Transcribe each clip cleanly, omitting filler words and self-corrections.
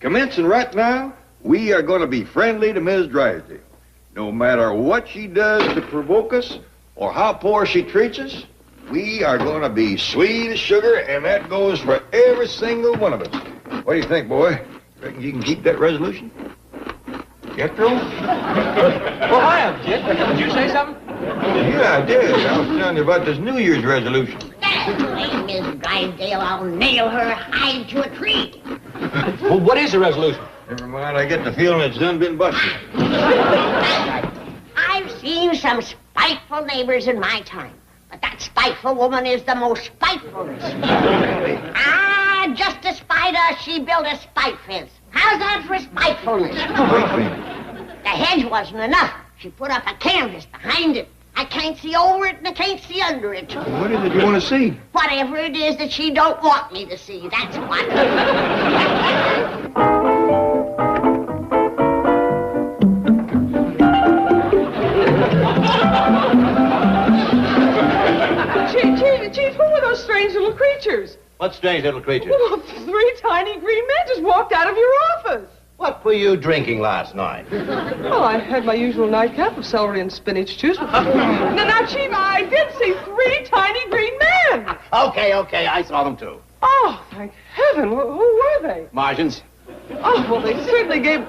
Commencing right now, we are going to be friendly to Ms. Drysdale. No matter what she does to provoke us or how poor she treats us, we are going to be sweet as sugar, and that goes for every single one of us. What do you think, boy? Reckon you can keep that resolution? Jethro? Well, hi, Jit. Did you say something? Yeah, I did. I was telling you about this New Year's resolution. That's right, Miss Drysdale. I'll nail her hide to a tree. Well, what is the resolution? Never mind, I get the feeling it's done been busted. I've seen some spiteful neighbors in my time, but that spiteful woman is the most spitefulest. Just to spite us, she built a spite fence. How's that for spitefulness? The hedge wasn't enough. She put up a canvas behind it. I can't see over it and I can't see under it. What is it you want to see? Whatever it is that she don't want me to see, that's what. Chief, who were those strange little creatures? What strange little creatures? Well, 3 tiny green men just walked out of your office. What were you drinking last night? Oh, I had my usual nightcap of celery and spinach juice. Now, Chief, I did see 3 tiny green men. Okay, I saw them too. Oh, thank heaven. Who were they? Martians? Oh, well, they certainly gave...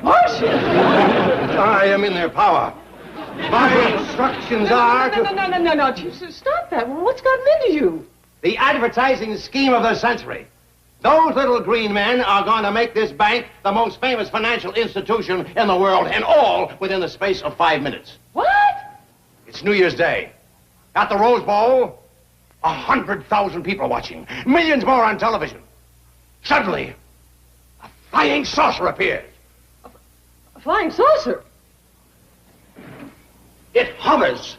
Martians? I am in their power. My instructions are to... No, Chief, stop that. Well, what's gotten into you? The advertising scheme of the century. Those little green men are going to make this bank the most famous financial institution in the world, and all within the space of 5 minutes. What? It's New Year's Day. At the Rose Bowl, 100,000 people watching. Millions more on television. Suddenly, a flying saucer appears. A flying saucer? It hovers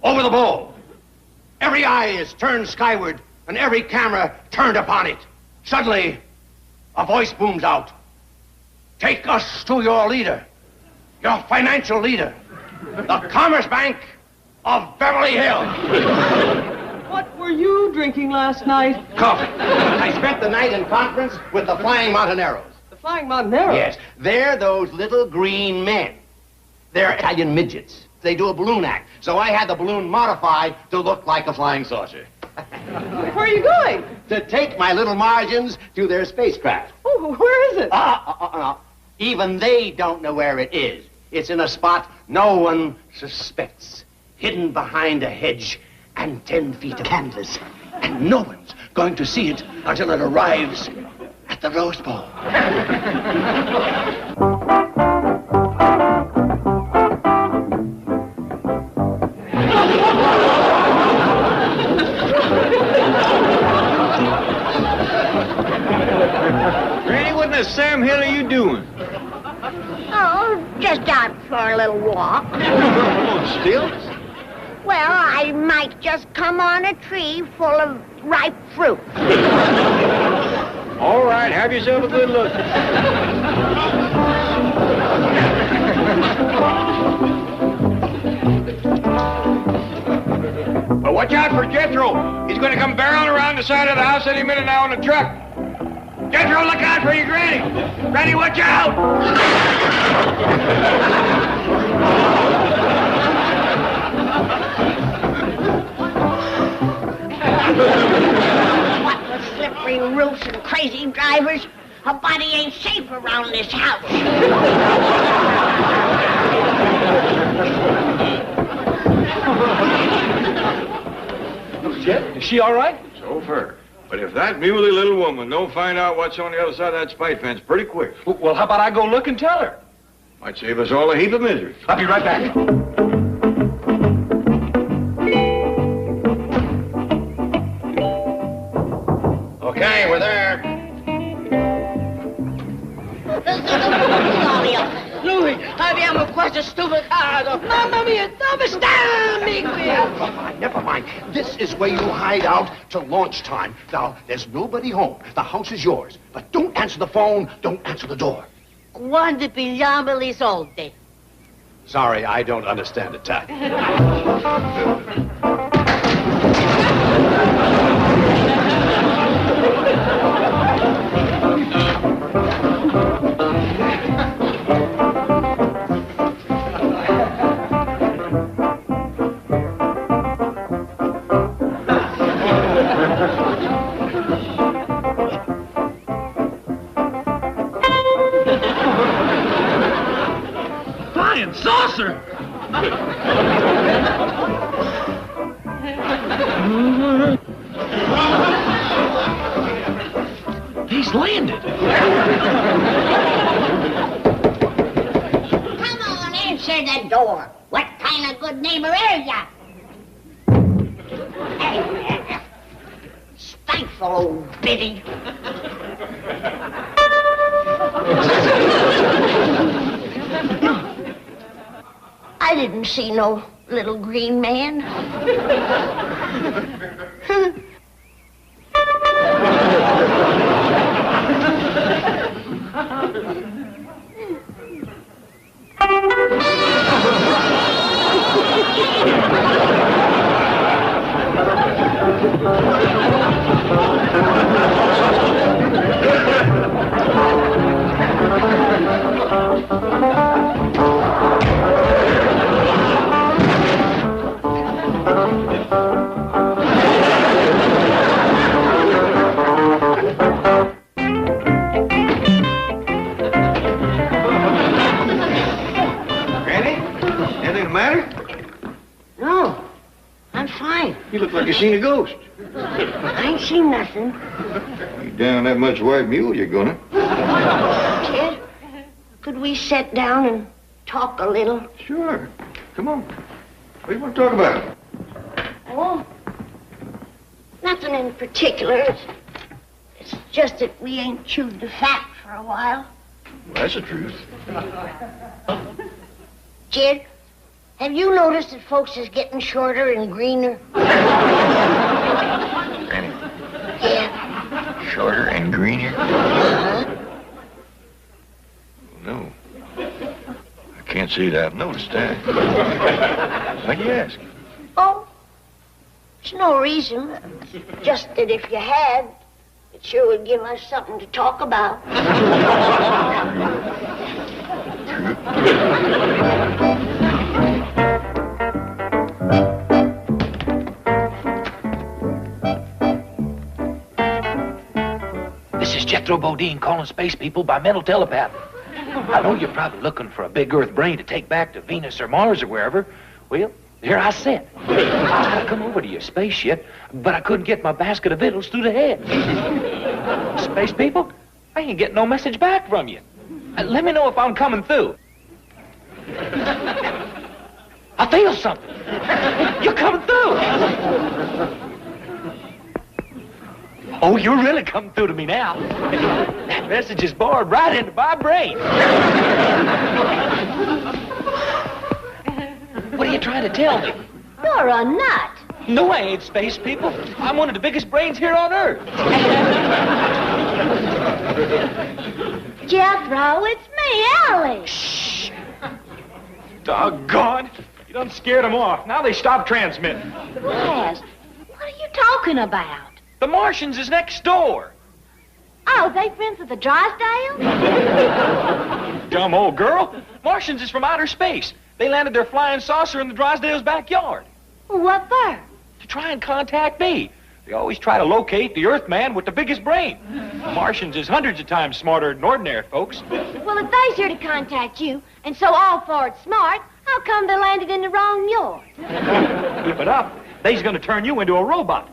over the bowl. Every eye is turned skyward, and every camera turned upon it. Suddenly, a voice booms out. Take us to your leader, your financial leader, the Commerce Bank of Beverly Hills. What were you drinking last night? Coffee. I spent the night in conference with the Flying Montaneros. The Flying Montaneros? Yes, they're those little green men. They're Italian midgets. They do a balloon act, so I had the balloon modified to look like a flying saucer. Where are you going? To take my little Martians to their spacecraft. Oh, where is it? Even they don't know where it is. It's in a spot no one suspects, hidden behind a hedge and 10 feet of canvas. And no one's going to see it until it arrives at the Rose Bowl. Granny, what in the Sam Hill are you doing? Oh, just out for a little walk. On stilts? Well, I might just come on a tree full of ripe fruit. All right, have yourself a good look. Well, watch out for Jethro. He's going to come barreling around the side of the house any minute now in a truck. Jethro, look out for your Granny. Granny, watch out. What with slippery roofs and crazy drivers, a body ain't safe around this house. Jet, is she all right? So far. But if that muley little woman don't find out what's on the other side of that spite fence pretty quick, Well, how about I go look and tell her? might save us all a heap of misery. I'll be right back. Okay, we're there. Louis, abbiamo questo stupido. Mamma mia, dove sta, Never mind. This is where you hide out till launch time. Now, there's nobody home. The house is yours. But don't answer the phone. Don't answer the door. Quando pigliamo i soldi? Sorry, I don't understand Italian. flying saucer! He's landed. Come on, answer the door. What kind of good neighbor are ya? Hey, spiteful old biddy. I didn't see no little green man. You look like you seen a ghost. I ain't seen nothing. You down that much white mule, you're gonna. Kid, could we sit down and talk a little? Sure. Come on. What do you want to talk about? Oh, nothing in particular. It's just that we ain't chewed the fat for a while. Well, that's the truth. Kid, have you noticed that folks is getting shorter and greener? Granny? Yeah. Shorter and greener? Uh-huh. No. I can't say that I've noticed that. Why'd you ask? Oh, there's no reason. Just that if you had, it sure would give us something to talk about. This is Jethro Bodine calling space people by mental telepath. I know you're probably looking for a big Earth brain to take back to Venus or Mars or wherever. Well, here I sit. I tried to come over to your spaceship, but I couldn't get my basket of victuals through the head. Space people, I ain't getting no message back from you. Let me know if I'm coming through. I feel something. You're coming through. Oh, you're really coming through to me now. That message is bored right into my brain. What are you trying to tell me? You're a nut. No, I ain't, space people. I'm one of the biggest brains here on Earth. Jethro, it's me, Ellie. Shh. Doggone. You done scared them off. Now they stop transmitting. Blast. What are you talking about? The Martians is next door. Oh, they friends with the Drysdales? Dumb old girl. Martians is from outer space. They landed their flying saucer in the Drysdales' backyard. What for? To try and contact me. They always try to locate the Earthman with the biggest brain. The Martians is hundreds of times smarter than ordinary folks. Well, if they's here to contact you, and so all for it smart, how come they landed in the wrong yard? Keep it up. They's gonna turn you into a robot.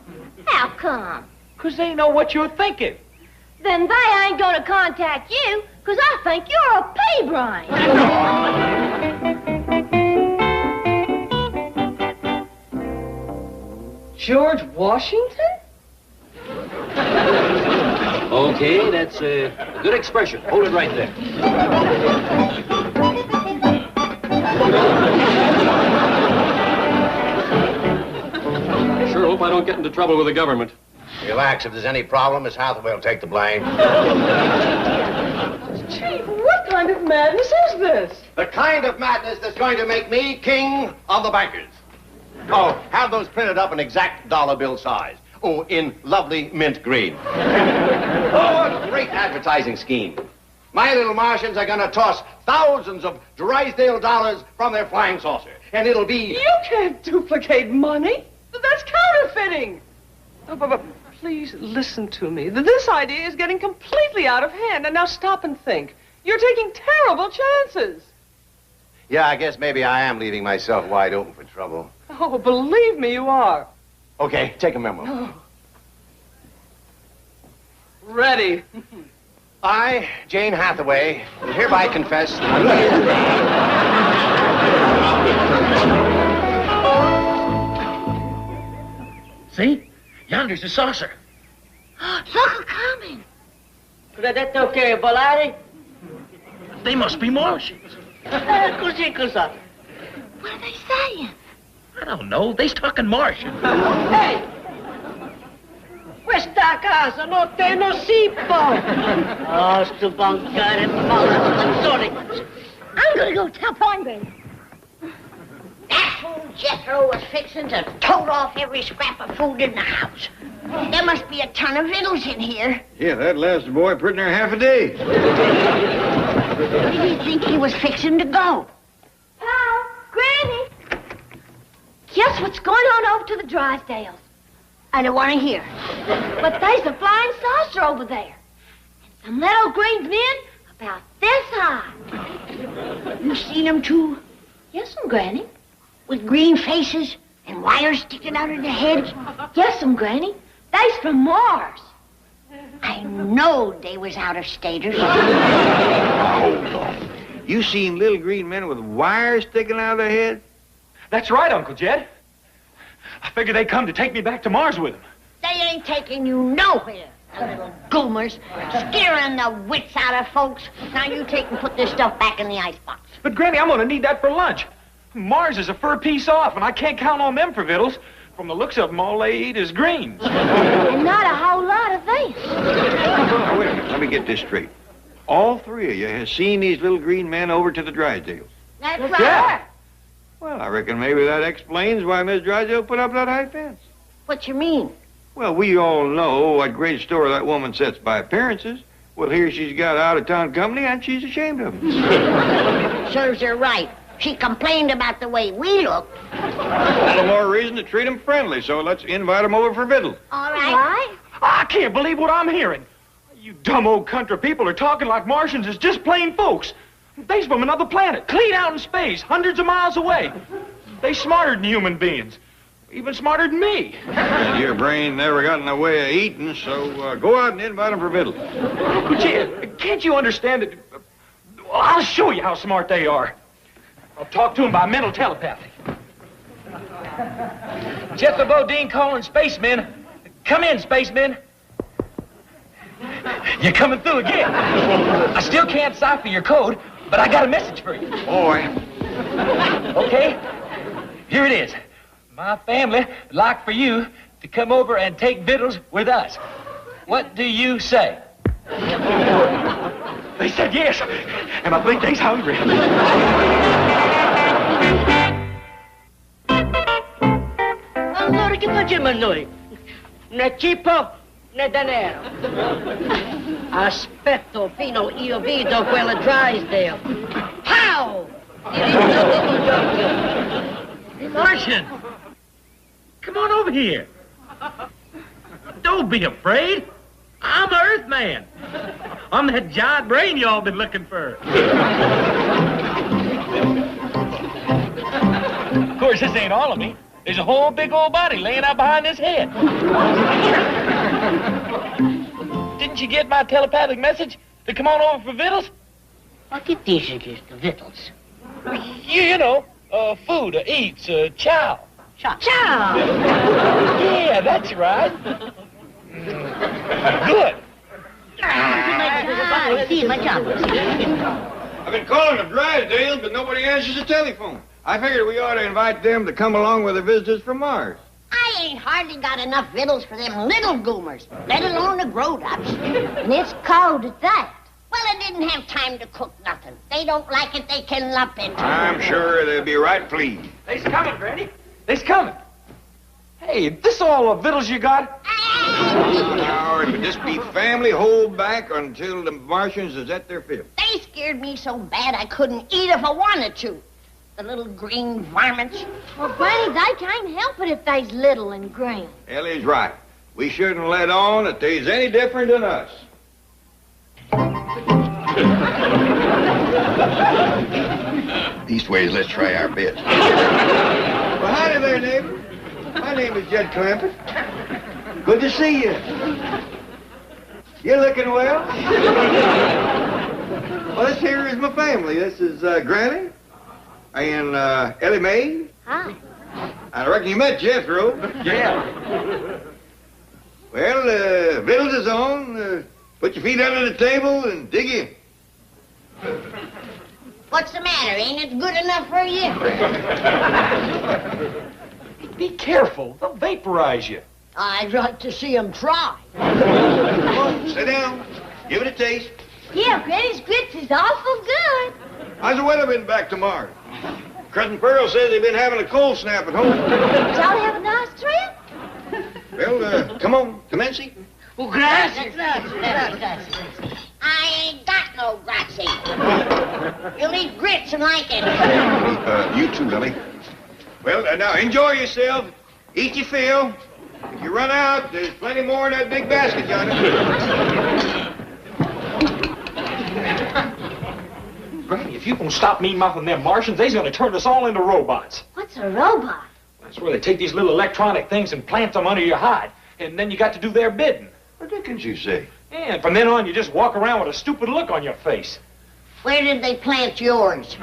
How come? 'Cause they know what you're thinking. Then they ain't gonna contact you, 'cause I think you're a pea brain. George Washington? Okay, that's a good expression. Hold it right there. I sure hope I don't get into trouble with the government. Relax. If there's any problem, Miss Hathaway will take the blame. Chief, what kind of madness is this? The kind of madness that's going to make me king of the bankers. Oh, have those printed up in exact dollar bill size. Oh, in lovely mint green. Oh, a great advertising scheme. My little Martians are going to toss thousands of Drysdale dollars from their flying saucer. And it'll be... You can't duplicate money. That's counterfeiting. Oh, but please listen to me. This idea is getting completely out of hand. And now stop and think. You're taking terrible chances. Yeah, I guess maybe I am leaving myself wide open for trouble. Oh, believe me, you are. Okay, take a memo. Ready. I, Jane Hathaway, hereby confess that See? Yonder's the saucer. Look, coming. Credetto che volare? They must be Martians. Così cosa? What are they saying? I don't know. They's talking Martian. Hey! Questa casa non te non si può. Oh, sto bancare male. Sorry. I'm gonna go tell Poindexter. That fool Jethro was fixing to tote off every scrap of food in the house. There must be a ton of victuals in here. Yeah, that lasted boy pretty near half a day. Where do you think he was fixing to go? Pa, Granny. Guess what's going on over to the Drysdales? I don't want to hear. But there's a flying saucer over there. And some little green men about this high. You seen them too? Yes'm, Granny. With green faces and wires sticking out of their heads? Yes'm, Granny. They's from Mars. I knowed they was out of staters. Hold on. You seen little green men with wires sticking out of their heads? That's right, Uncle Jed. I figured they'd come to take me back to Mars with them. They ain't taking you nowhere, the little goomers, scaring the wits out of folks. Now you take and put this stuff back in the icebox. But, Granny, I'm going to need that for lunch. Mars is a fur piece off, and I can't count on them for victuals. From the looks of them, all they eat is greens. And not a whole lot of this. Now, wait a minute. Let me get this straight. All three of you have seen these little green men over to the Drysdales. That's right. Yeah. Well, I reckon maybe that explains why Miss Drysdale put up that high fence. What you mean? Well, we all know what great store that woman sets by appearances. Well, here she's got out-of-town company, and she's ashamed of it. Serves her right. She complained about the way we looked. All the more reason to treat them friendly, so let's invite them over for victuals. All right. I can't believe what I'm hearing. You dumb old country people are talking like Martians is just plain folks. They's from another planet, clean out in space, hundreds of miles away. They smarter than human beings, even smarter than me. And your brain never got in the way of eating, so go out and invite them for victuals. Can't you understand that? I'll show you how smart they are. I'll talk to them by mental telepathy. Jethro Bodine calling spacemen. Come in, spacemen. You're coming through again. I still can't cipher your code, but I got a message for you. Boy. Okay, here it is. My family would like for you to come over and take victuals with us. What do you say? They said yes, and I think they's hungry. Allora che facciamo noi? Né cibo né denaro. Aspetto fino io vedo quella Drysdale. Pow! Martian, come on over here. Don't be afraid. I'm an Earthman. I'm that giant brain y'all been looking for. Of course, this ain't all of me. There's a whole big old body laying out behind this head. Didn't you get my telepathic message to come on over for victuals? Ma che dici che sto victuals? You know, food, eats, chow. Ciao. Yeah, that's right. Good. I've been calling the Drysdales, but nobody answers the telephone. I figured we ought to invite them to come along with the visitors from Mars. I ain't hardly got enough victuals for them little goomers, let alone the grown-ups. And it's cold at that. Well, I didn't have time to cook nothing. They don't like it, they can lump into it. I'm sure they'll be right pleased. They's coming, Granny. They's coming. Hey, this all the victuals you got? Now, if it just be family, hold back until the Martians is at their fifth. They scared me so bad I couldn't eat if I wanted to. The little green varmints. Well, Granny, they can't help it if they's little and green. Ellie's right. We shouldn't let on that they's any different than us. Leastways, let's try our best. Well, howdy there, neighbor. My name is Jed Clampett. Good to see you. You're looking well. Well, this here is my family. This is Granny and Ellie Mae. Hi. I reckon you met Jethro. Yeah. Well, victuals is on. Put your feet under the table and dig in. What's the matter? Ain't it good enough for you? Be careful. They'll vaporize you. I'd like to see 'em try. Come on, sit down. Give it a taste. Yeah, Granny's grits is awful good. How's the weather been back to Mars? Cousin Pearl says they've been having a cold snap at home. Did y'all have a nice trip? Well, come on, commence. Oh, gracias. I ain't got no grazie. You'll eat grits and like it. You too, Ellie. Well, now enjoy yourself. Eat your fill. If you run out, there's plenty more in that big basket, Johnny. Granny, if you don't stop me muffing them Martians, they's gonna turn us all into robots. What's a robot? That's where they take these little electronic things and plant them under your hide, and then you got to do their bidding. What dickens you say? And from then on, you just walk around with a stupid look on your face. Where did they plant yours? These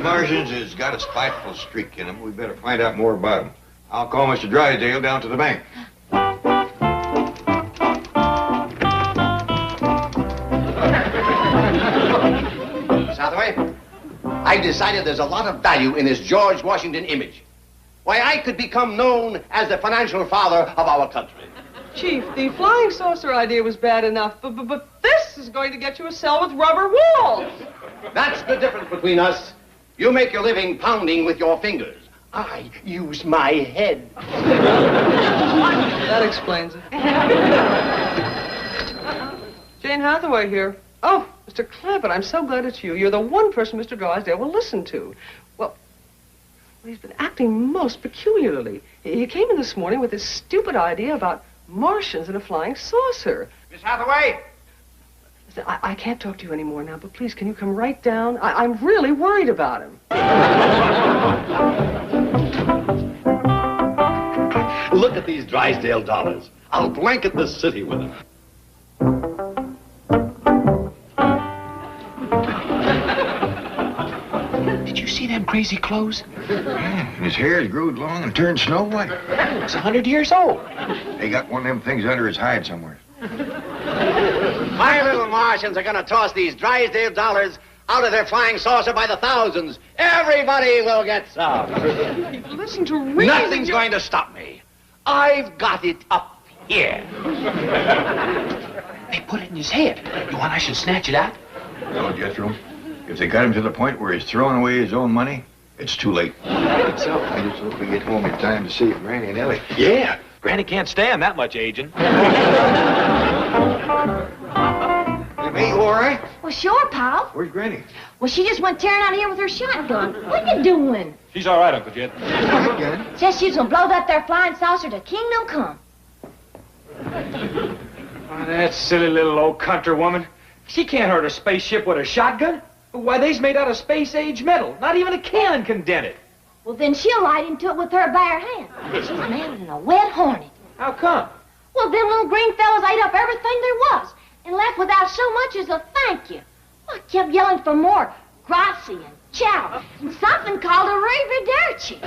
Martians has got a spiteful streak in them. We better find out more about them. I'll call Mr. Drysdale down to the bank. Hathaway, I decided there's a lot of value in this George Washington image. Why, I could become known as the financial father of our country. Chief, the flying saucer idea was bad enough, but this is going to get you a cell with rubber walls. That's the difference between us. You make your living pounding with your fingers. I use my head. That explains it. Jane Hathaway here. Oh, Mr. Clampett, I'm so glad it's you. You're the one person Mr. Drysdale will listen to. Well, he's been acting most peculiarly. He came in this morning with this stupid idea about Martians and a flying saucer. Miss Hathaway? Listen, I can't talk to you anymore now, but please, can you come right down? I'm really worried about him. Look at these Drysdale dollars. I'll blanket this city with them. Did you see them crazy clothes? Yeah, and his hair has growed long and turned snow white. It's 100 years old. They got one of them things under his hide somewhere. My little Martians are gonna toss these Drysdale dollars out of their flying saucer by the thousands. Everybody will get some. Listen to reason. Nothing's going to stop me. I've got it up here. They put it in his head. You want I should snatch it out? No, Jethro. If they got him to the point where he's throwing away his own money, it's too late. So, I just hope we get home in time to see Granny and Ellie. yeah. Granny can't stand that much aging. Hey, you all right? Well, sure, pal. Where's Granny? Well, she just went tearing out of here with her shotgun. What you doing? She's all right, Uncle Jed. Shotgun? Says she's gonna blow that there flying saucer to kingdom come. Oh, that silly little old country woman. She can't hurt a spaceship with a shotgun. Why, they's made out of space-age metal. Not even a cannon can dent it. Well, then she'll light into it with her bare hand. She's madder than a wet hornet. How come? Well, them little green fellas ate up everything there was and left without so much as a thank you. I kept yelling for more grazie and ciao and something called a arrivederci.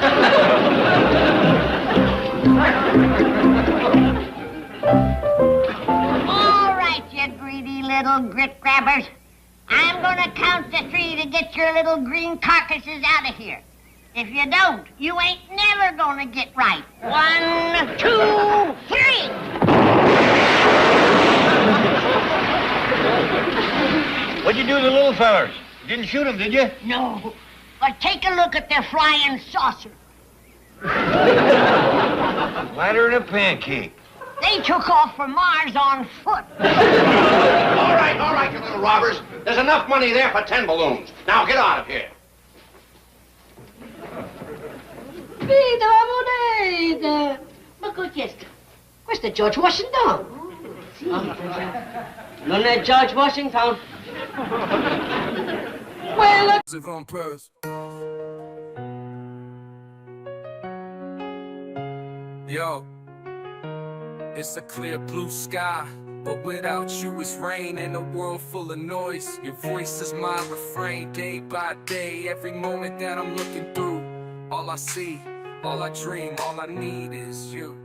All right, you greedy little grit grabbers. I'm gonna count to 3 to get your little green carcasses out of here. If you don't, you ain't never gonna get right. 1, 2, 3. What'd you do to the little fellers? You didn't shoot them, did you? No, but take a look at their flying saucer. Lighter than a pancake. They took off for Mars on foot. All right, you little robbers. There's enough money there for 10 balloons. Now get out of here. Vida moneda. Ma questo? Questo è George Washington. Non è George Washington. Well, let's... on purse. Yo, it's a clear blue sky, but without you it's rain in a world full of noise. Your voice is my refrain, day by day, every moment that I'm looking through. All I see, all I dream, all I need is you.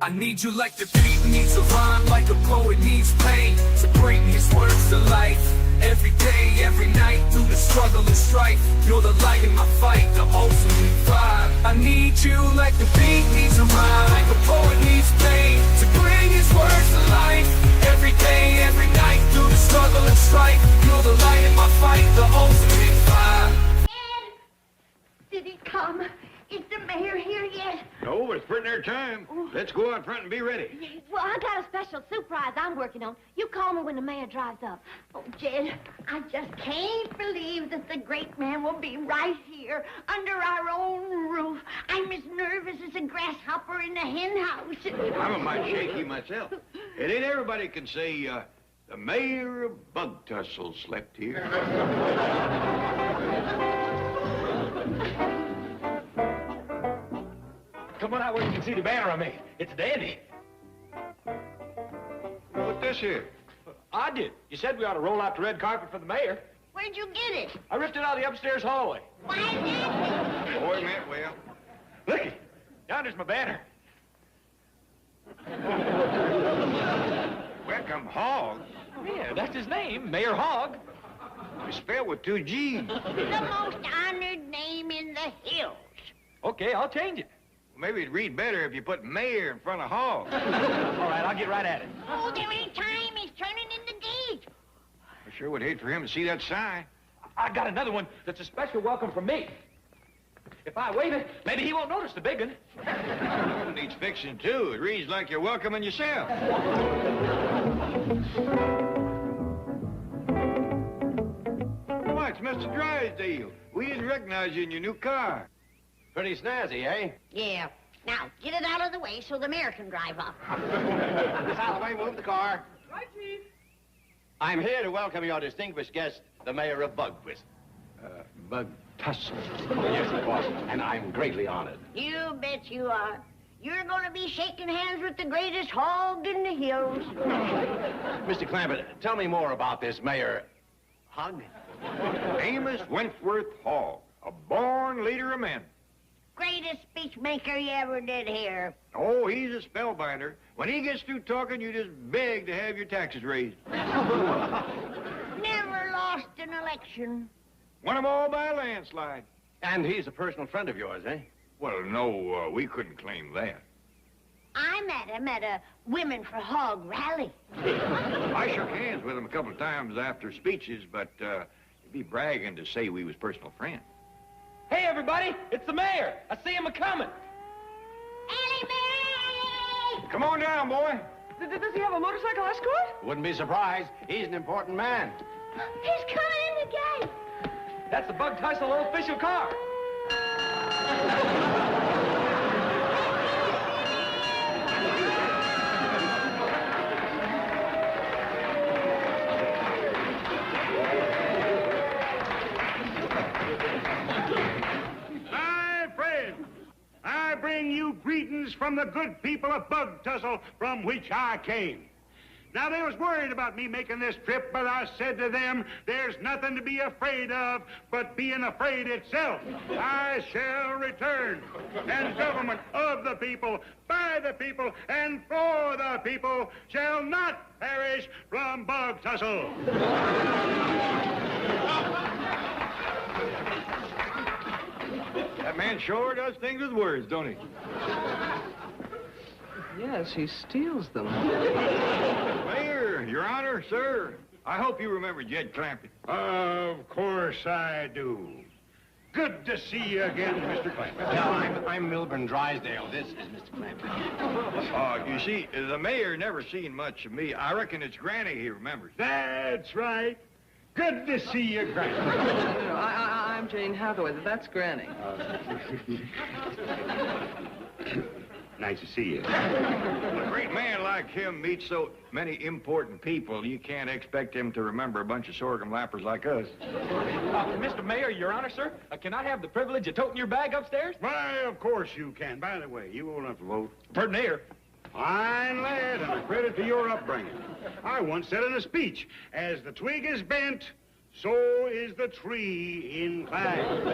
I need you like the beat needs a rhyme, like a poet needs pain, to bring his words to life. Every day, every night, through the struggle and strife, you're the light in my fight, the ultimate vibe. I need you like the beat needs a rhyme, like a poet needs pain, to bring his words to life. Every day, every night, through the struggle and strife, you're the light in my fight, the ultimate vibe. Ed, did he come? Is the mayor here yet? No, but it's pretty near time. Let's go out front and be ready. Well, I got a special surprise I'm working on. You call me when the mayor drives up. Oh, Jed, I just can't believe that the great man will be right here under our own roof. I'm as nervous as a grasshopper in the hen house. I'm a mite shaky myself. It ain't everybody can say, the mayor of Bug Tussle slept here. Come on out where you can see the banner I made. It's dandy. What's this here? I did. You said we ought to roll out the red carpet for the mayor. Where'd you get it? I ripped it out of the upstairs hallway. Why that? Boy meant well. Looky, yonder's my banner. Welcome, Hog. Yeah, that's his name, Mayor Hogg. It's spelled with 2 G's. The most honored name in the hills. Okay, I'll change it. Maybe it'd read better if you put mayor in front of Hog. All right, I'll get right at it. Oh, there ain't time. He's turning in the gate. I sure would hate for him to see that sign. I got another one that's a special welcome from me. If I wave it, maybe he won't notice the big one. It needs fixing, too. It reads like you're welcoming yourself. Why, it's Mr. Drysdale. We didn't recognize you in your new car. Pretty snazzy, eh? Yeah. Now, get it out of the way so the mayor can drive up. Miss Holloway, move the car. Right, Chief. I'm here to welcome your distinguished guest, the mayor of Bugwist. Bug Tussle. Yes, of course, and I'm greatly honored. You bet you are. You're going to be shaking hands with the greatest hog in the hills. Mr. Clampett, tell me more about this mayor... Hog? Amos Wentworth Hogg, a born leader of men. Greatest speechmaker you ever did hear. Oh, he's a spellbinder. When he gets through talking, you just beg to have your taxes raised. Never lost an election. Won them all by a landslide. And he's a personal friend of yours, eh? Well, no, we couldn't claim that. I met him at a Women for Hog rally. I shook hands with him a couple of times after speeches, but it'd be bragging to say we was personal friends. Hey, everybody, it's the mayor. I see him a-coming. Ellie Mae! Come on down, boy. Does he have a motorcycle escort? Wouldn't be surprised. He's an important man. He's coming in the gate. That's the Bug Tussle official car. I bring you greetings from the good people of Bug Tussle, from which I came. Now, they was worried about me making this trip, but I said to them, there's nothing to be afraid of but being afraid itself. I shall return, and government of the people, by the people, and for the people shall not perish from Bug Tussle. That man sure does things with words, don't he? Yes, he steals them. Mayor, Your Honor, sir, I hope you remember Jed Clampett. Of course I do. Good to see you again, Mr. Clampett. No, I'm Milburn Drysdale. This is Mr. Clampett. You see, the mayor never seen much of me. I reckon it's Granny he remembers. That's right. Good to see you, Granny. No, I'm Jane Hathaway. That's Granny. Nice to see you. When a great man like him meets so many important people, you can't expect him to remember a bunch of sorghum lappers like us. Mr. Mayor, Your Honor, sir, can I have the privilege of toting your bag upstairs? Why, of course you can. By the way, you old enough to vote? Pardon here. Fine lad, and a credit to your upbringing. I once said in a speech, as the twig is bent, so is the tree inclined.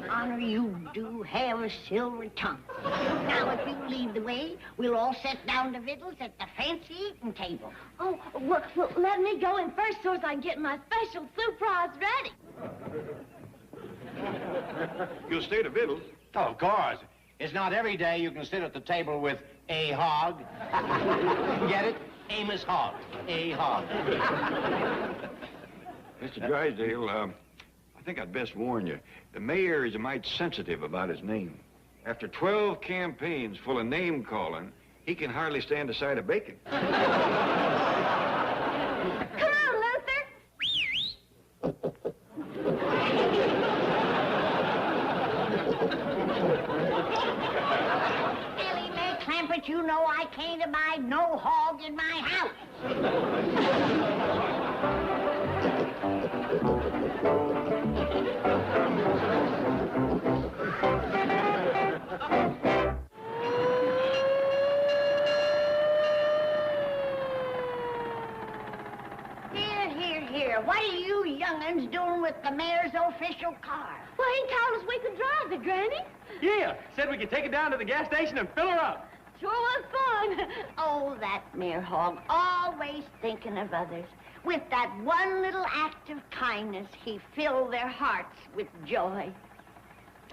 Honor, you do have a silver tongue. Now, if you lead the way, we'll all sit down to victuals at the fancy eating table. Oh, well, let me go in first so as I can get my special surprise ready. You'll stay to victuals. Oh, of course. It's not every day you can sit at the table with a hog. Get it? Amos Hogg. A hog. Mr. Drysdale, I think I'd best warn you. The mayor is a mite sensitive about his name. After 12 campaigns full of name-calling, he can hardly stand a side of bacon. Come on, Luther. Ellie Mae Clampett, you know I can't abide no hog in my house. Here. What are you young'uns doing with the mayor's official car? Well, he told us we could drive it, Granny. Yeah, said we could take it down to the gas station and fill her up. Sure was fun. Oh, that Mayor Hogg, always thinking of others. With that one little act of kindness, he filled their hearts with joy.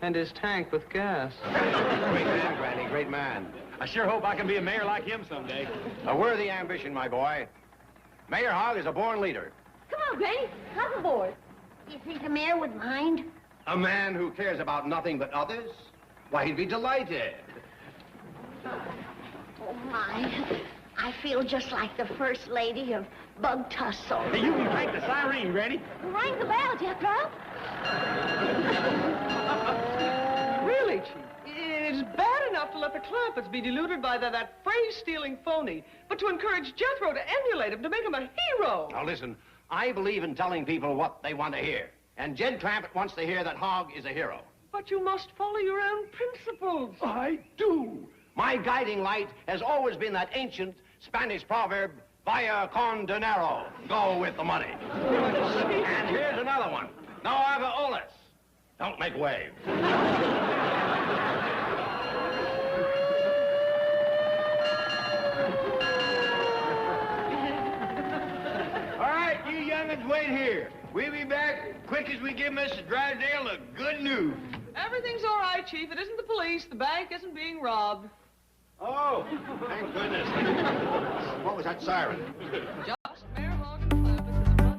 And his tank with gas. Great man, Granny, great man. I sure hope I can be a mayor like him someday. A worthy ambition, my boy. Mayor Hogg is a born leader. Come on, Granny. Hop aboard. You think the mayor would mind? A man who cares about nothing but others? Why, he'd be delighted. Oh, my. I feel just like the first lady of Bug Tussle. Hey, you can crank the siren, Granny. Ring the bell, Jethro. Really, Chief? It's bad enough to let the Clampetts be deluded by that phrase-stealing phony, but to encourage Jethro to emulate him, to make him a hero. Now, listen, I believe in telling people what they want to hear. And Jed Clampett wants to hear that Hogg is a hero. But you must follow your own principles. I do. My guiding light has always been that ancient Spanish proverb, vaya con dinero, go with the money. And here's another one, no haga olas, don't make waves. All right, you young'uns wait here. We'll be back quick as we give Mrs. Drysdale the good news. Everything's all right, Chief. It isn't the police. The bank isn't being robbed. Oh, thank goodness. What was that siren? Just Mayor Hogg and Clampett to the Bug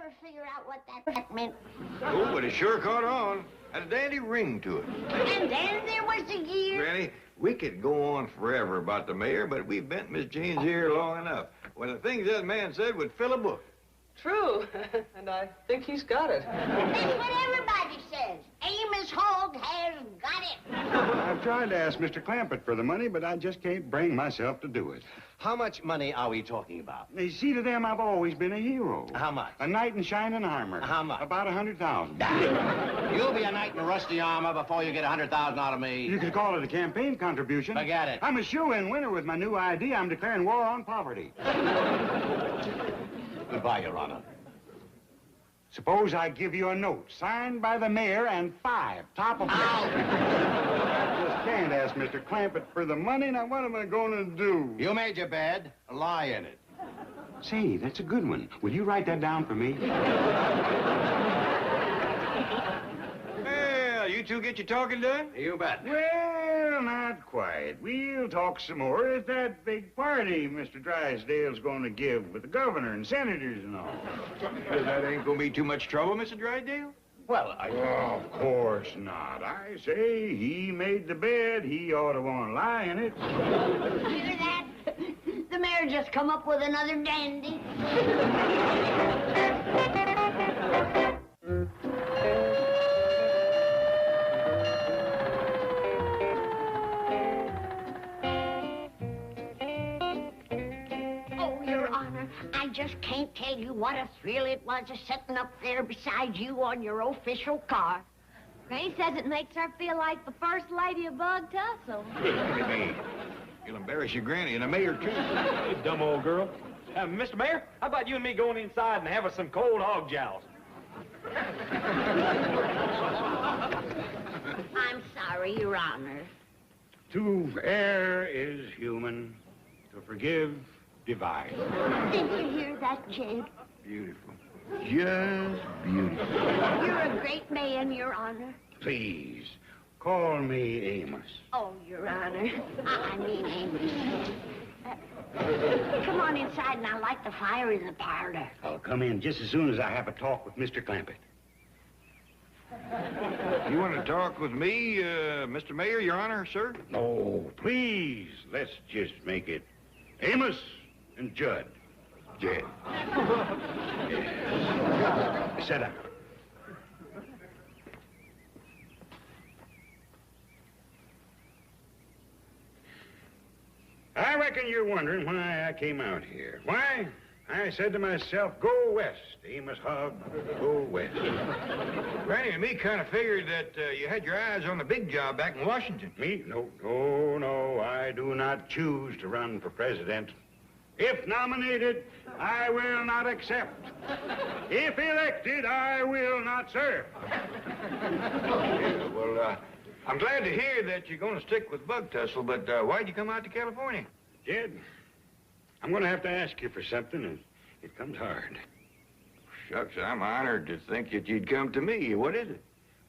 ever figure out what that meant. Oh, but it sure caught on. Had a dandy ring to it. And then there was the year. Granny, we could go on forever about the mayor, but we've bent Miss Jane's ear long enough. When the things that man said would fill a book. True, and I think he's got it. That's what everybody says. Amos Hogg has got it. I've tried to ask Mr. Clampett for the money, but I just can't bring myself to do it. How much money are we talking about? You see, to them, I've always been a hero. How much? A knight in shining armor. How much? About 100,000. You'll be a knight in rusty armor before you get 100,000 out of me. You could call it a campaign contribution. Forget it. I'm a shoe-in winner with my new idea. I'm declaring war on poverty. Goodbye, Your Honor. Suppose I give you a note signed by the mayor and 5 top of I just can't ask Mr. Clampett for the money. Now, what am I going to do? You made your bed. Lie in it. Say, that's a good one. Will you write that down for me? Well, you two get your talking done? You bet. Well, not quite. We'll talk some more at that big party Mr. Drysdale's going to give with the governor and senators and all. That ain't gonna be too much trouble, Mr. Drysdale? Well, Of course not. I say he made the bed. He ought to want to lie in it. Hear that? The mayor just come up with another dandy. Oh, Your Honor, I just can't tell you what a thrill it was a sitting up there beside you on your official car. Granny says it makes her feel like the first lady of Bug Tussle. Hey, you'll embarrass your granny and the mayor, too. You dumb old girl. Mr. Mayor, how about you and me going inside and having some cold hog joust? I'm sorry, Your Honor. To err is human. To forgive, divine. Did you hear that, Jed? Beautiful. Just beautiful. You're a great man, Your Honor. Please, call me Amos. Oh, Your Honor. I mean Amos. Come on inside and I'll light the fire in the parlor. I'll come in just as soon as I have a talk with Mr. Clampett. You want to talk with me, Mr. Mayor, Your Honor, sir? No, please, let's just make it Amos and Judd. Jed. Yes. Sit down. I reckon you're wondering why I came out here. Why? I said to myself, go west, Amos Hogg, go west. Granny and me kind of figured that you had your eyes on the big job back in Washington. Me? No, I do not choose to run for president. If nominated, I will not accept. If elected, I will not serve. Yeah, well, I'm glad to hear that you're going to stick with Bug Tussle, but why'd you come out to California? Jed, I'm going to have to ask you for something, and it comes hard. Shucks, I'm honored to think that you'd come to me. What is it?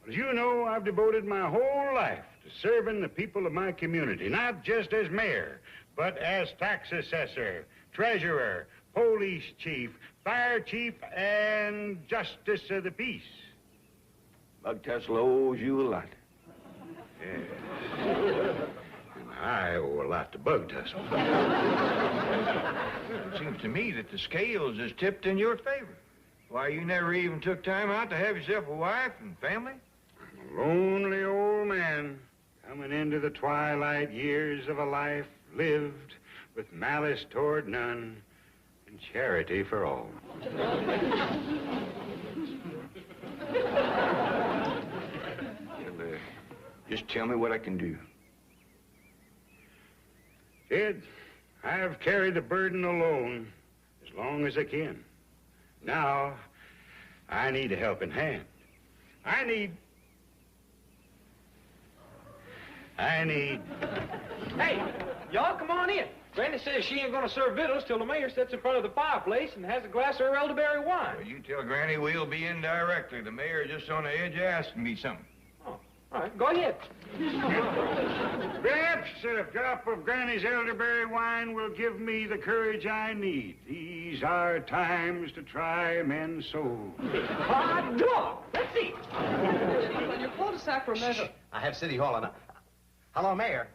As you know, I've devoted my whole life to serving the people of my community, not just as mayor, but as tax assessor, treasurer, police chief, fire chief, and justice of the peace. Bug Tussle owes you a lot. Yes. I owe a lot to Bug Tussle. It seems to me that the scales is tipped in your favor. Why, you never even took time out to have yourself a wife and family? I'm a lonely old man coming into the twilight years of a life lived with malice toward none and charity for all. Well, just tell me what I can do. Kid, I've carried the burden alone as long as I can. Now, I need a helping hand. I need... Hey, y'all come on in. Granny says she ain't gonna serve victuals till the mayor sits in front of the fireplace and has a glass of her elderberry wine. Well, you tell Granny we'll be in directly. The mayor just on the edge of asking me something. Oh, All right, go ahead. Perhaps a drop of Granny's elderberry wine will give me the courage I need. These are times to try men's souls. Come on, let's see. On your cul-de-sac for a measure. I have City Hall on. Hello, Mayor.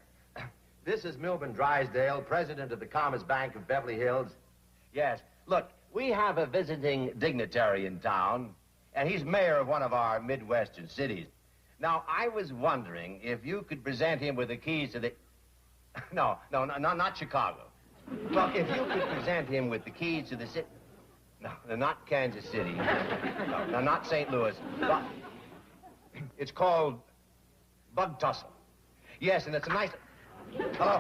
This is Milburn Drysdale, president of the Commerce Bank of Beverly Hills. Yes, look, we have a visiting dignitary in town, and he's mayor of one of our Midwestern cities. Now, I was wondering if you could present him with the keys to the... No, not Chicago. Well, if you could present him with the keys to the city... No, not Kansas City. No, not St. Louis. Well, it's called Bug Tussle. Yes, and it's a nice... Hello.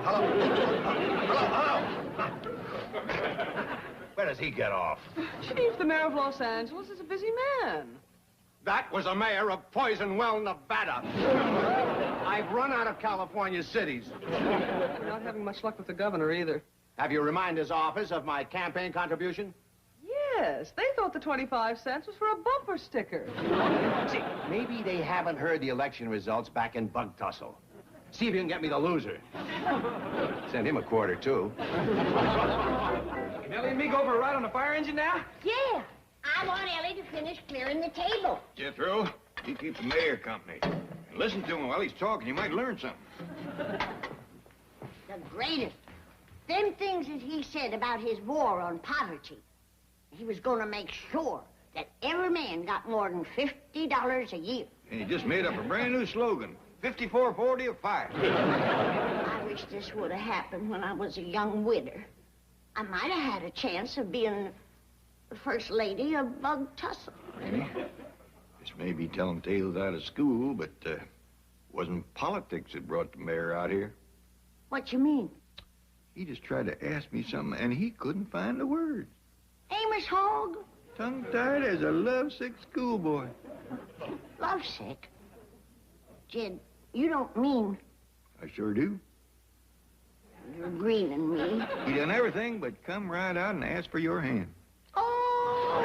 Where does he get off? Chief, the mayor of Los Angeles is a busy man. That was a mayor of Poison Well, Nevada. I've run out of California cities. We're not having much luck with the governor either. Have you reminded his office of my campaign contribution? Yes, they thought the 25 cents was for a bumper sticker. See, maybe they haven't heard the election results back in Bug Tussle. See if you can get me the loser. Send him a quarter, too. Can Ellie and me go over a ride on the fire engine now? Yeah. I want Ellie to finish clearing the table. Jethro, you keep the mayor company. And listen to him while he's talking. You might learn something. The greatest. Them things that he said about his war on poverty. He was going to make sure that every man got more than $50 a year. And he just made up a brand new slogan. 54-40 a fire. I wish this would have happened when I was a young widow. I might have had a chance of being the first lady of Bug Tussle. Granny, this may be telling tales out of school, but wasn't politics that brought the mayor out here. What you mean? He just tried to ask me something, and he couldn't find the words. Amos Hogg? Tongue-tied as a lovesick schoolboy. Lovesick? Jed, you don't mean I sure do. you're greening me. He done everything but come right out and ask for your hand. Oh!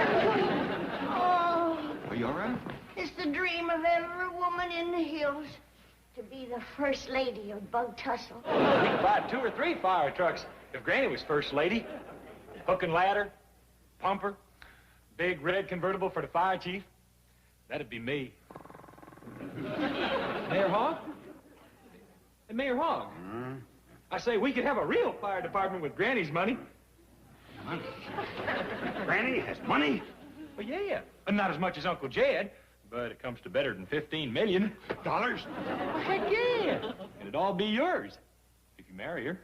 Are you all right? It's the dream of every woman in the hills to be the first lady of Bug Tussle. We could buy 2 or 3 fire trucks if Granny was first lady. Hook and ladder, pumper, big red convertible for the fire chief. That'd be me. Mayor Hogg? Hey, Mayor Hogg. I say we could have a real fire department with Granny's money. Money? Granny has money? Well, yeah. Not as much as Uncle Jed, but it comes to better than $15 million. Dollars? Well, heck yeah. And it'd all be yours if you marry her.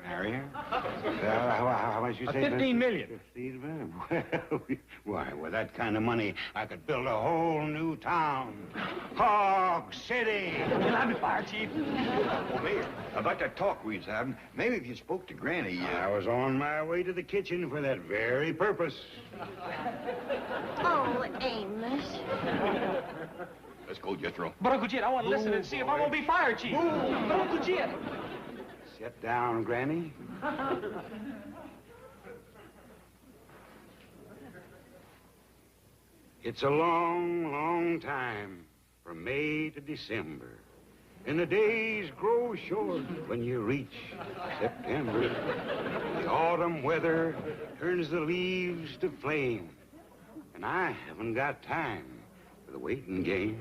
Marry her? How much you say? 15 million. 15 million? Why, with that kind of money, I could build a whole new town. Hog City! Well, I'm the fire chief. Oh, Mayor, about that talk we was having, maybe if you spoke to Granny... I was on my way to the kitchen for that very purpose. Oh, Amos. Let's go, Jethro. But Uncle Jed, I want to listen and see if I'm going to be fire chief. But Uncle Jed... Sit down, Granny. It's a long, long time from May to December. And the days grow short when you reach September. The autumn weather turns the leaves to flame. And I haven't got time for the waiting game.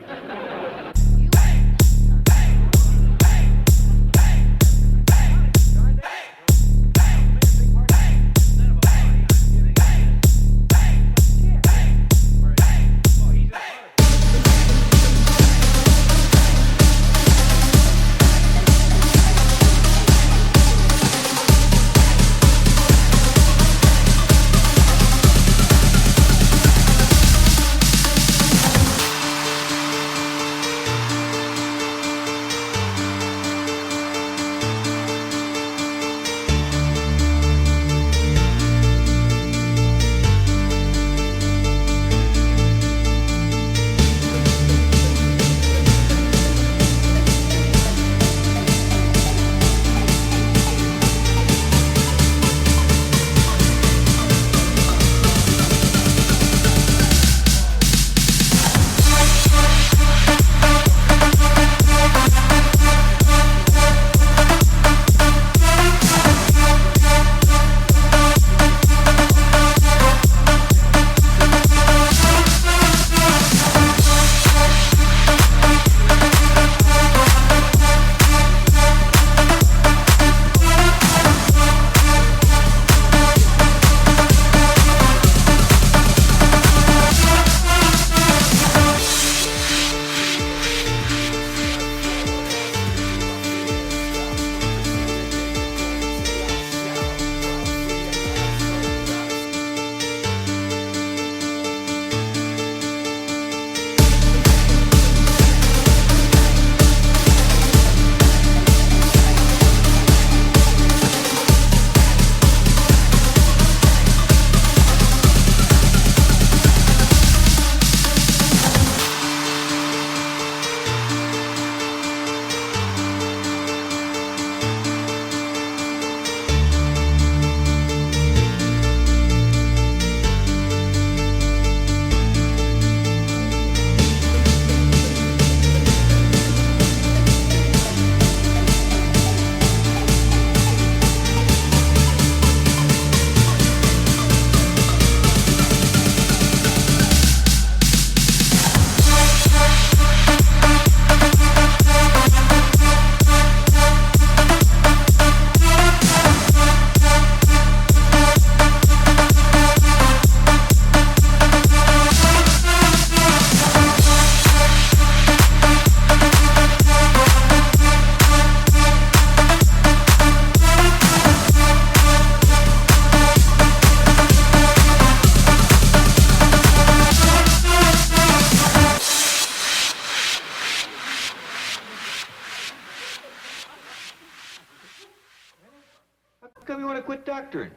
doctoring?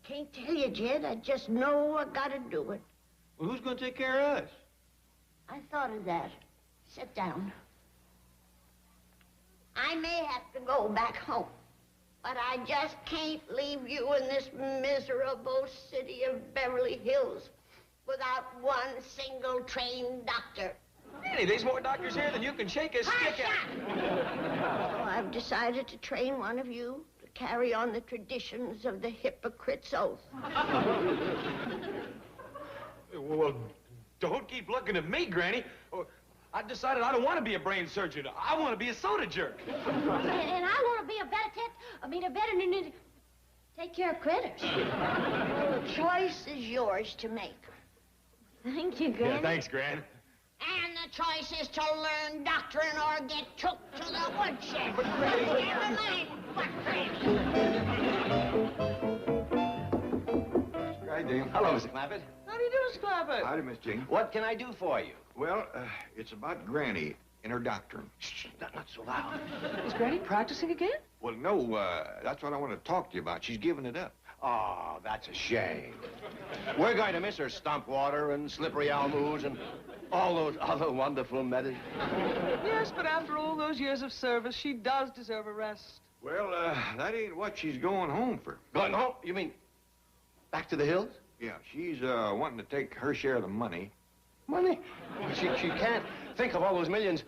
Can't tell you, Jed. I just know I gotta do it. Well, who's going to take care of us? I thought of that. Sit down. I may have to go back home, but I just can't leave you in this miserable city of Beverly Hills without one single trained doctor. Granny, there's more doctors here than you can shake a stick at. So I've decided to train one of you to carry on the traditions of the hypocrite's oath. Well, don't keep looking at me, Granny. I decided I don't want to be a brain surgeon. I want to be a soda jerk. And I want to be a veterinarian. Take care of critters. Well, the choice is yours to make. Thank you, Granny. Yeah, thanks, Gran. And the choice is to learn doctrine or get took to the woodshed. But, Granny... Never mind what Granny. Hi, Dame. Hello, Mr. Clampett. How do you do, Mr. Clampett? Howdy, Miss Jean. What can I do for you? Well, it's about Granny and her doctrine. Shh, not so loud. Is Granny practicing again? Well, no, that's what I want to talk to you about. She's giving it up. Oh, that's a shame. We're going to miss her stump water and slippery elm ooze and all those other wonderful medicines. Yes, but after all those years of service, she does deserve a rest. Well, that ain't what she's going home for. Going home? You mean back to the hills? Yeah, she's wanting to take her share of the money. Money? She can't think of all those millions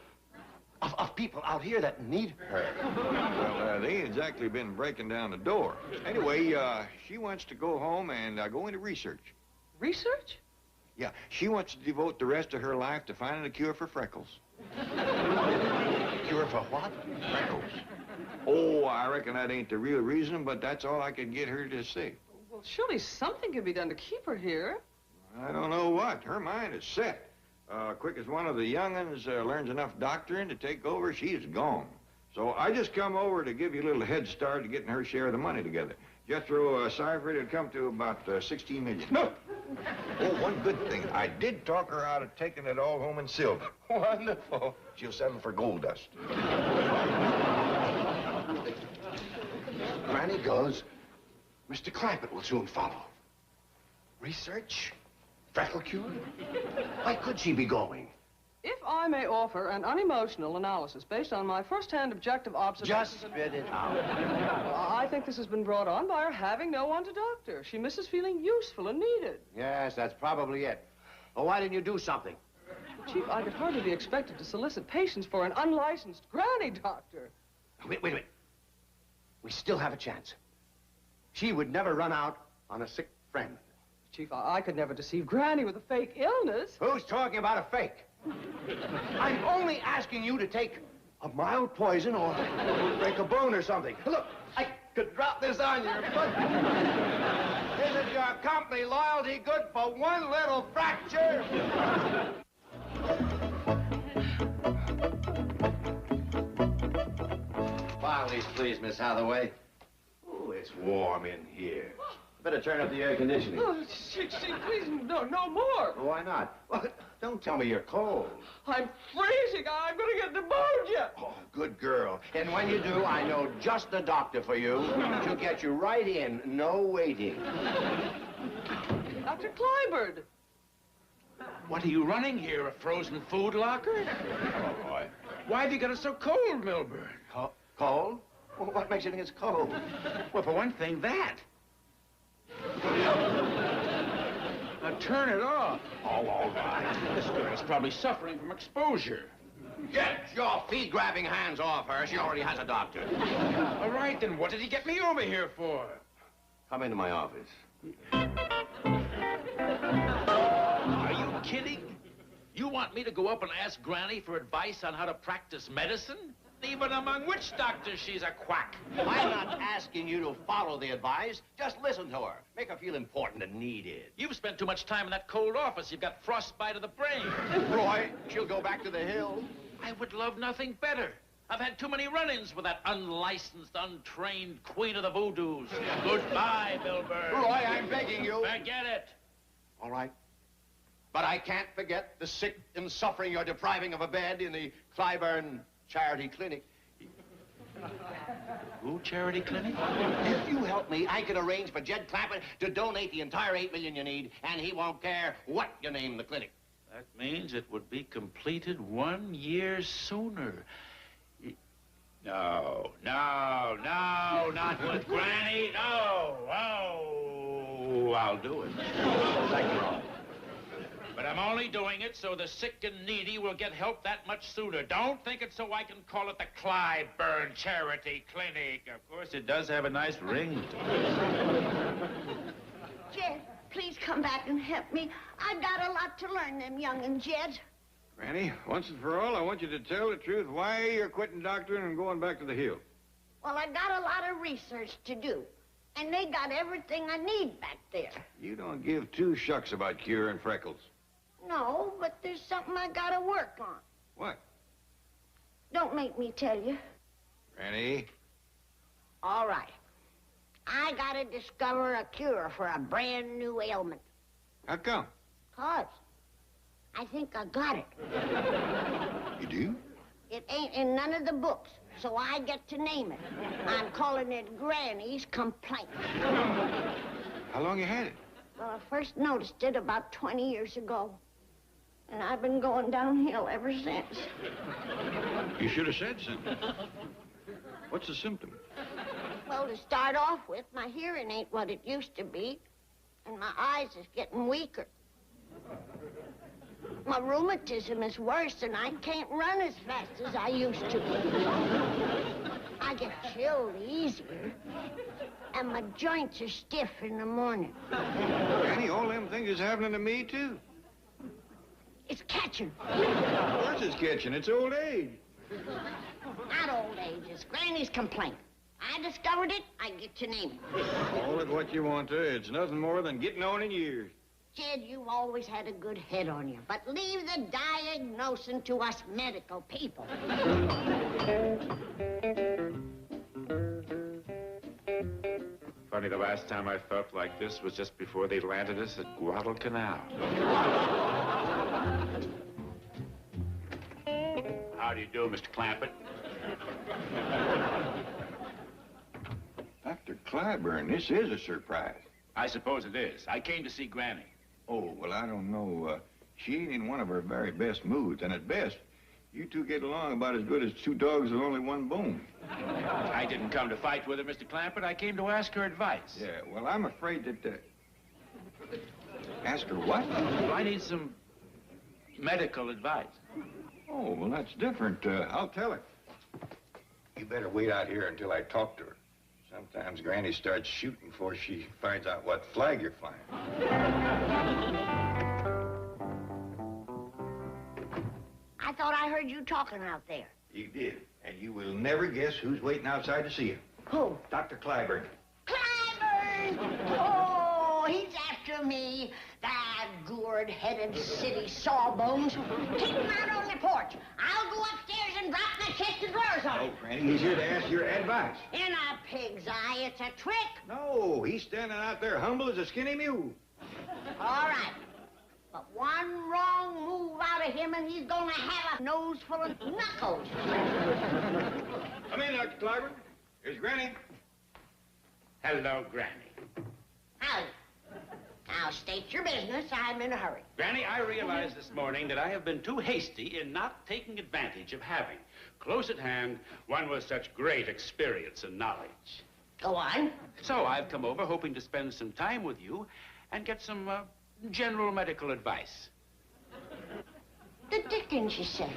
of people out here that need her. Well, they ain't exactly been breaking down the door. Anyway, she wants to go home and go into research. Research? Yeah, she wants to devote the rest of her life to finding a cure for freckles. Cure for what? Freckles. Oh, I reckon that ain't the real reason, but that's all I could get her to say. Well, surely something can be done to keep her here. I don't know what. Her mind is set. Quick as one of the young'uns learns enough doctoring to take over, she's gone. So I just come over to give you a little head start to getting her share of the money together. Jethro Seifert had come to about 16 million. No! Oh, one good thing. I did talk her out of taking it all home in silver. Wonderful. She'll settle for gold dust. Granny goes. Mr. Clampett will soon follow. Research? Freckle cure? Why could she be going? If I may offer an unemotional analysis based on my first-hand objective observations... Just spit it out. I think this has been brought on by her having no one to doctor. She misses feeling useful and needed. Yes, that's probably it. Well, why didn't you do something? Chief, I could hardly be expected to solicit patients for an unlicensed granny doctor. Wait a minute. We still have a chance. She would never run out on a sick friend. Chief, I could never deceive Granny with a fake illness. Who's talking about a fake? I'm only asking you to take a mild poison or break a bone or something. Look, I could drop this on you, but isn't your company loyalty good for one little fracture? Barley's, please, Miss Hathaway. Oh, it's warm in here. Better turn up the air conditioning. Oh, Chief, please, no more. Why not? Well, don't tell me you're cold. I'm freezing. I'm going to get pneumonia. Oh, good girl. And when you do, I know just the doctor for you. She'll get you right in, no waiting. Dr. Clyburn. What are you running here, a frozen food locker? Oh, boy. Why have you got it so cold, Milburn? Cold? Well, what makes you think it's cold? Well, for one thing, that. Now turn it off. Oh, all right. This girl's probably suffering from exposure. Get your feet-grabbing hands off her. She already has a doctor. All right, then what did he get me over here for? Come into my office. Are you kidding? You want me to go up and ask Granny for advice on how to practice medicine? Even among witch doctors, she's a quack. I'm not asking you to follow the advice. Just listen to her. Make her feel important and needed. You've spent too much time in that cold office. You've got frostbite of the brain. Roy, she'll go back to the hills. I would love nothing better. I've had too many run-ins with that unlicensed, untrained queen of the voodoos. Goodbye, Milburn. Roy, I'm begging you. Forget it. All right. But I can't forget the sick and suffering you're depriving of a bed in the Clyburn Charity Clinic. Who charity clinic? If you help me, I can arrange for Jed Clapper to donate the entire $8 million you need, and he won't care what you name the clinic. That means it would be completed 1 year sooner. No, not with Granny. No. Oh, I'll do it. But I'm only doing it so the sick and needy will get help that much sooner. Don't think it's so I can call it the Clyburn Charity Clinic. Of course, it does have a nice ring to it. Jed, please come back and help me. I've got a lot to learn, them young'un, Jed. Granny, once and for all, I want you to tell the truth why you're quitting doctoring and going back to the hill. Well, I got a lot of research to do, and they got everything I need back there. You don't give two shucks about curing freckles. No, but there's something I gotta work on. What? Don't make me tell you. Granny? All right. I gotta discover a cure for a brand new ailment. How come? 'Cause I think I got it. You do? It ain't in none of the books, so I get to name it. I'm calling it Granny's Complaint. How long you had it? Well, I first noticed it about 20 years ago. And I've been going downhill ever since. You should have said something. What's the symptom? Well, to start off with, my hearing ain't what it used to be. And my eyes is getting weaker. My rheumatism is worse, and I can't run as fast as I used to. I get chilled easier, and my joints are stiff in the morning. Granny, all them things is happening to me, too. It's catching. Of course it's catching. It's old age. Not old age. It's Granny's Complaint. I discovered it, I get to name it. Call it what you want to. It's nothing more than getting on in years. Jed, you've always had a good head on you, but leave the diagnosing to us medical people. Funny, the last time I felt like this was just before they landed us at Guadalcanal. How do you do, Mr. Clampett? Dr. Clyburn, this is a surprise. I suppose it is. I came to see Granny. Oh, well, I don't know. She ain't in one of her very best moods, and at best, you two get along about as good as two dogs with only one bone. I didn't come to fight with her, Mr. Clampett. I came to ask her advice. Yeah, well, I'm afraid that... Ask her what? I need some medical advice. Oh, well, that's different. I'll tell her. You better wait out here until I talk to her. Sometimes Granny starts shooting before she finds out what flag you're flying. I thought I heard you talking out there. You did, and you will never guess who's waiting outside to see you. Who? Dr. Clyburn. Clyburn! Oh, he's after me. That gourd-headed city sawbones. Keep him out on the porch. I'll go upstairs and drop my chest of drawers on him. Oh, Granny, he's here to ask your advice. In a pig's eye, it's a trick. No, he's standing out there humble as a skinny mule. All right. But one wrong move out of him and he's gonna have a nose full of knuckles. Come in, Dr. Clyburn. Here's Granny. Hello, Granny. Howdy. Now, state your business. I'm in a hurry. Granny, I realized this morning that I have been too hasty in not taking advantage of having close at hand one with such great experience and knowledge. Go on. So I've come over hoping to spend some time with you and get some general medical advice. The dickens, you say.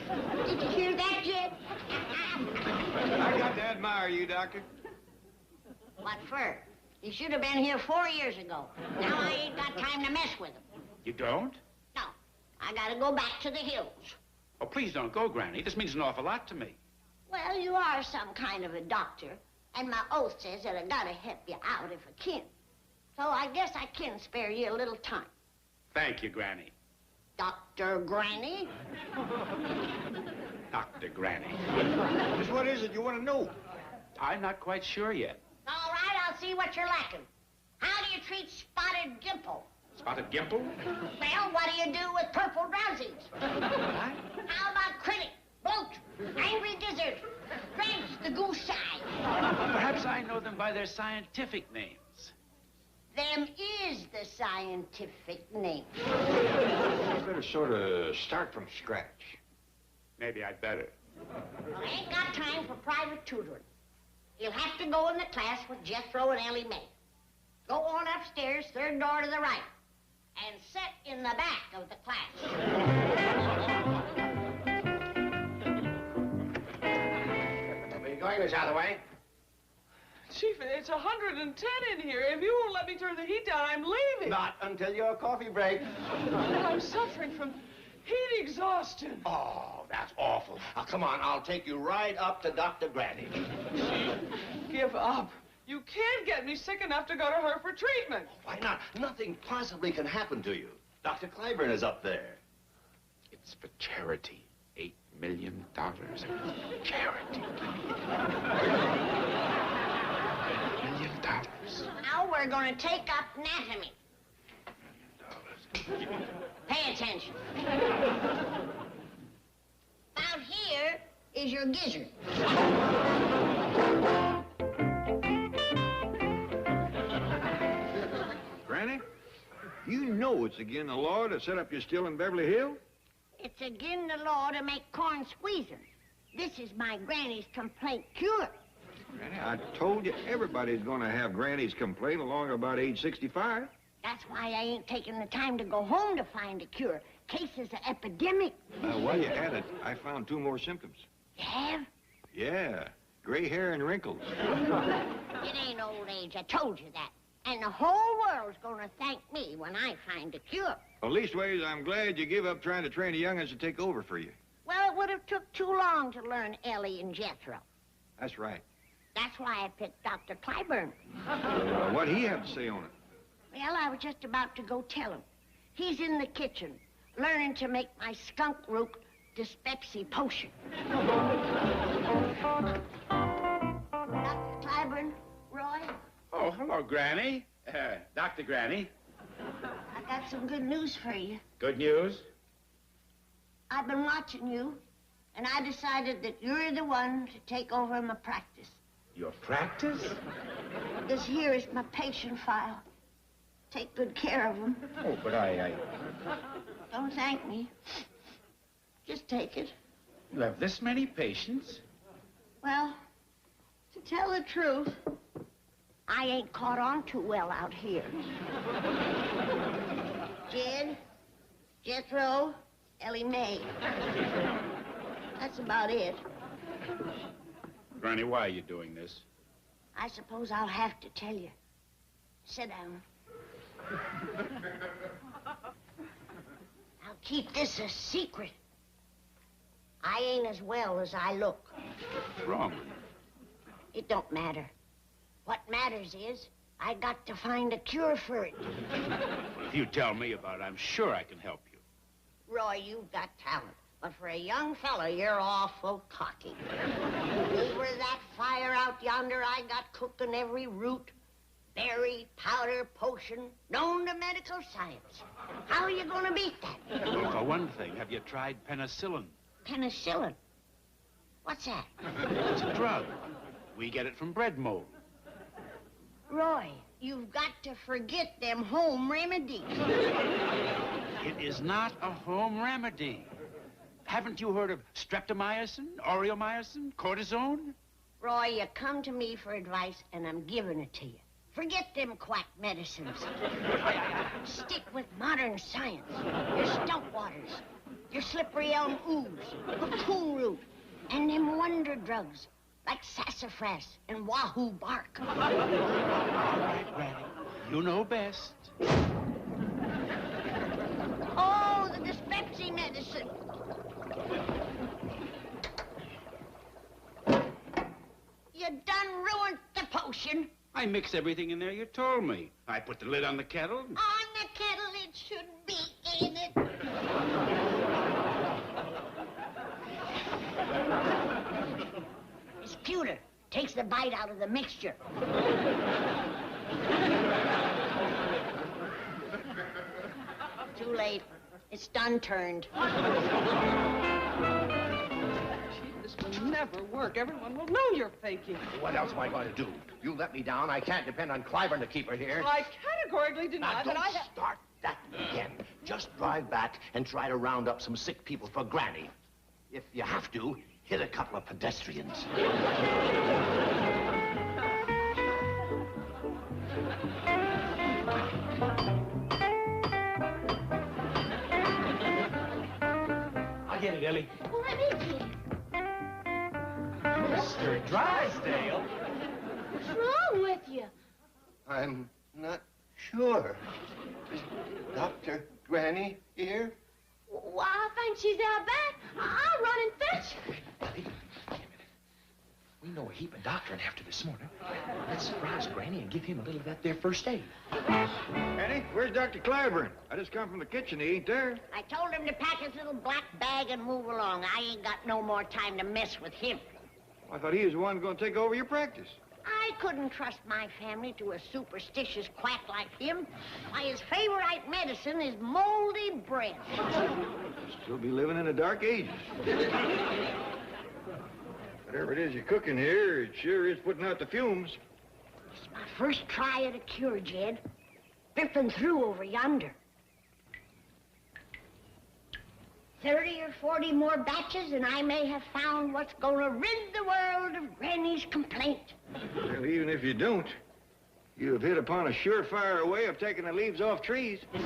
Did you hear that, Jed? I got to admire you, Doctor. What for? You should have been here 4 years ago. Now I ain't got time to mess with him. You don't? No. I gotta go back to the hills. Oh, please don't go, Granny. This means an awful lot to me. Well, you are some kind of a doctor, and my oath says that I gotta help you out if I can. So I guess I can spare you a little time. Thank you, Granny. Dr. Granny? Dr. Granny. Just what is it you want to know? I'm not quite sure yet. All right, I'll see what you're lacking. How do you treat spotted gimple? Spotted Gimple? Well, what do you do with purple drowsies? How about critic, bloat, angry gizzard, drench the goose eye? by their scientific names. Them is the scientific name. You better sort of start from scratch. Maybe I'd better. I ain't got time for private tutoring. You'll have to go in the class with Jethro and Ellie Mae. Go on upstairs, third door to the right, and sit in the back of the class. Where you going, Miss Hathaway? Chief, it's 110 in here. If you won't let me turn the heat down, I'm leaving. Not until your coffee break. I'm suffering from heat exhaustion. Oh, that's awful. Now, come on, I'll take you right up to Dr. Granny. Give up. You can't get me sick enough to go to her for treatment. Why not? Nothing possibly can happen to you. Dr. Clyburn is up there. It's for charity. $8 million. Charity. $8 million. Now we're going to take up anatomy. Pay attention. About here is your gizzard. Granny, you know it's against the law to set up your still in Beverly Hills? It's against the law to make corn squeezers. This is my granny's complaint cure. Granny, I told you everybody's going to have Granny's complaint along about age 65. That's why I ain't taking the time to go home to find a cure. Case is an epidemic. While you're at it, I found 2 more symptoms. You have? Yeah, gray hair and wrinkles. It ain't old age, I told you that. And the whole world's gonna thank me when I find a cure. Well, leastways, I'm glad you give up trying to train the young'uns to take over for you. Well, it would have took too long to learn Ellie and Jethro. That's right. That's why I picked Dr. Clyburn. What'd he have to say on it? Well, I was just about to go tell him. He's in the kitchen, learning to make my skunk root dyspepsy potion. Dr. Clyburn, Roy? Oh, hello, Granny. Dr. Granny. I got some good news for you. Good news? I've been watching you, and I decided that you're the one to take over my practice. Your practice? This here is my patient file. Take good care of them. Oh, but I... Don't thank me. Just take it. You have this many patients? Well, to tell the truth, I ain't caught on too well out here. Jed, Jethro, Ellie Mae. That's about it. Granny, why are you doing this? I suppose I'll have to tell you. Sit down. Now keep this a secret. I ain't as well as I look. What's wrong? It don't matter. What matters is I got to find a cure for it. If you tell me about it, I'm sure I can help you. Roy, you've got talent. But for a young fella, you're awful cocky. Over that fire out yonder, I got cooking every root, berry, powder, potion, known to medical science. How are you going to beat that? Well, for one thing, have you tried penicillin? Penicillin? What's that? It's a drug. We get it from bread mold. Roy, you've got to forget them home remedies. It is not a home remedy. Haven't you heard of streptomycin, aureomycin, cortisone? Roy, you come to me for advice, and I'm giving it to you. Forget them quack medicines. Stick with modern science. Your stump waters, your slippery elm ooze, cocoon root, and them wonder drugs like sassafras and wahoo bark. All right, Granny. You know best. Oh, the dyspepsy medicine. You done ruined the potion. I mix everything in there you told me. I put the lid on the kettle. On the kettle, it should be in it. This pewter takes the bite out of the mixture. Too late. It's done turned. This will never work. Everyone will know you're faking. What else am I going to do? You let me down. I can't depend on Clyburn to keep her here. I categorically deny Now, that I don't have... start that again. Just drive back and try to round up some sick people for Granny. If you have to, hit a couple of pedestrians. I'll get it, Ellie. What is it? Mr. Drysdale. What's wrong with you? I'm not sure. Is Dr. Granny here? Well, I think she's out back. I'll run and fetch her. We know a heap of doctoring after this morning. Let's surprise Granny and give him a little of that there first aid. Annie, where's Dr. Clyburn? I just come from the kitchen. He ain't there. I told him to pack his little black bag and move along. I ain't got no more time to mess with him. I thought he was the one going to take over your practice. I couldn't trust my family to a superstitious quack like him. Why, his favorite medicine is moldy bread. Still be living in the dark ages. Whatever it is you're cooking here, it sure is putting out the fumes. It's my first try at a cure, Jed. Dripping through over yonder. 30 or 40 more batches, and I may have found what's going to rid the world of Granny's complaint. Well, even if you don't, you have hit upon a surefire way of taking the leaves off trees. What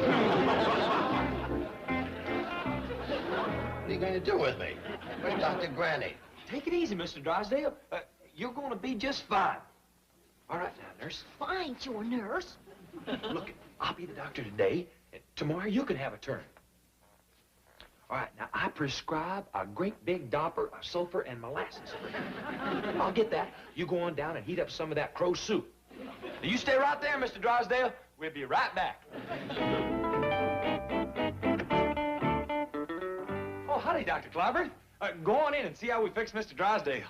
are you going to do with me? Where's Dr. Granny? Take it easy, Mr. Drysdale. You're going to be just fine. All right now, nurse. Why ain't you a nurse? Look, I'll be the doctor today, and tomorrow you can have a turn. All right, now, I prescribe a great big dopper of sulfur and molasses. I'll get that. You go on down and heat up some of that crow soup. Now, you stay right there, Mr. Drysdale. We'll be right back. Oh, howdy, Dr. Clyburn. Go on in and see how we fix Mr. Drysdale.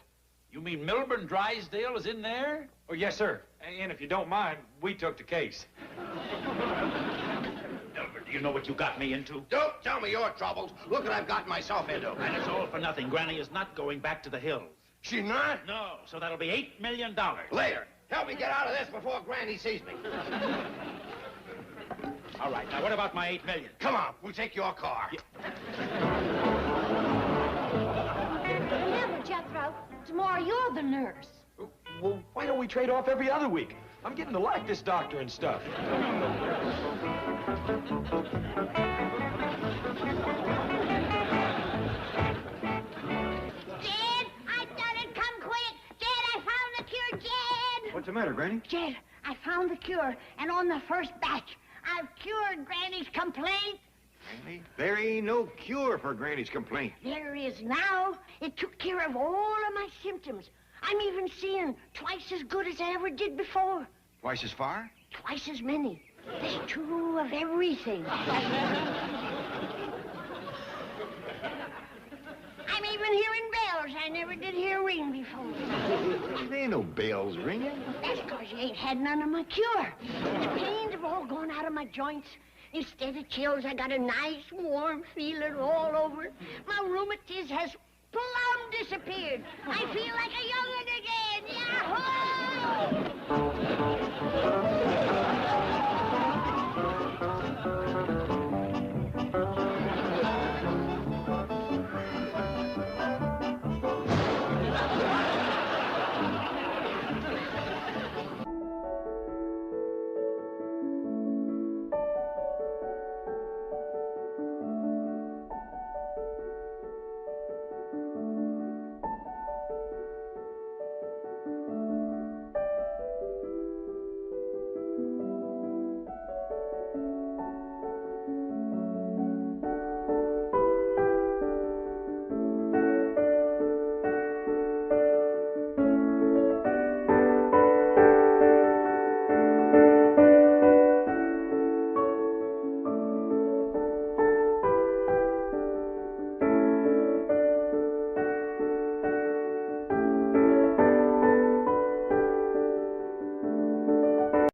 You mean Milburn Drysdale is in there? Oh, yes, sir. And if you don't mind, we took the case. Milburn, do you know what you got me into? Don't tell me your troubles. Look what I've gotten myself into. And it's all for nothing. Granny is not going back to the hills. She not? No, so that'll be $8 million. Later. Help me get out of this before Granny sees me. All right, now what about my $8 million? Come on, we'll take your car. Remember, Jethro, tomorrow you're the nurse. Well, why don't we trade off every other week? I'm getting to like this doctor and stuff. Jed, I thought it'd come quick. Jed, I found the cure, Jed. What's the matter, Granny? Jed, I found the cure, and on the first batch, I've cured Granny's complaint. Granny, there ain't no cure for Granny's complaint. There is now. It took care of all of my symptoms. I'm even seeing twice as good as I ever did before. Twice as far? Twice as many. There's two of everything. I'm even hearing bells I never did hear ring before. There ain't no bells ringing. That's because you ain't had none of my cure. The pains have all gone out of my joints. Instead of chills, I got a nice, warm feeling all over. My rheumatiz has plumb disappeared. I feel like a young'un again. Yahoo!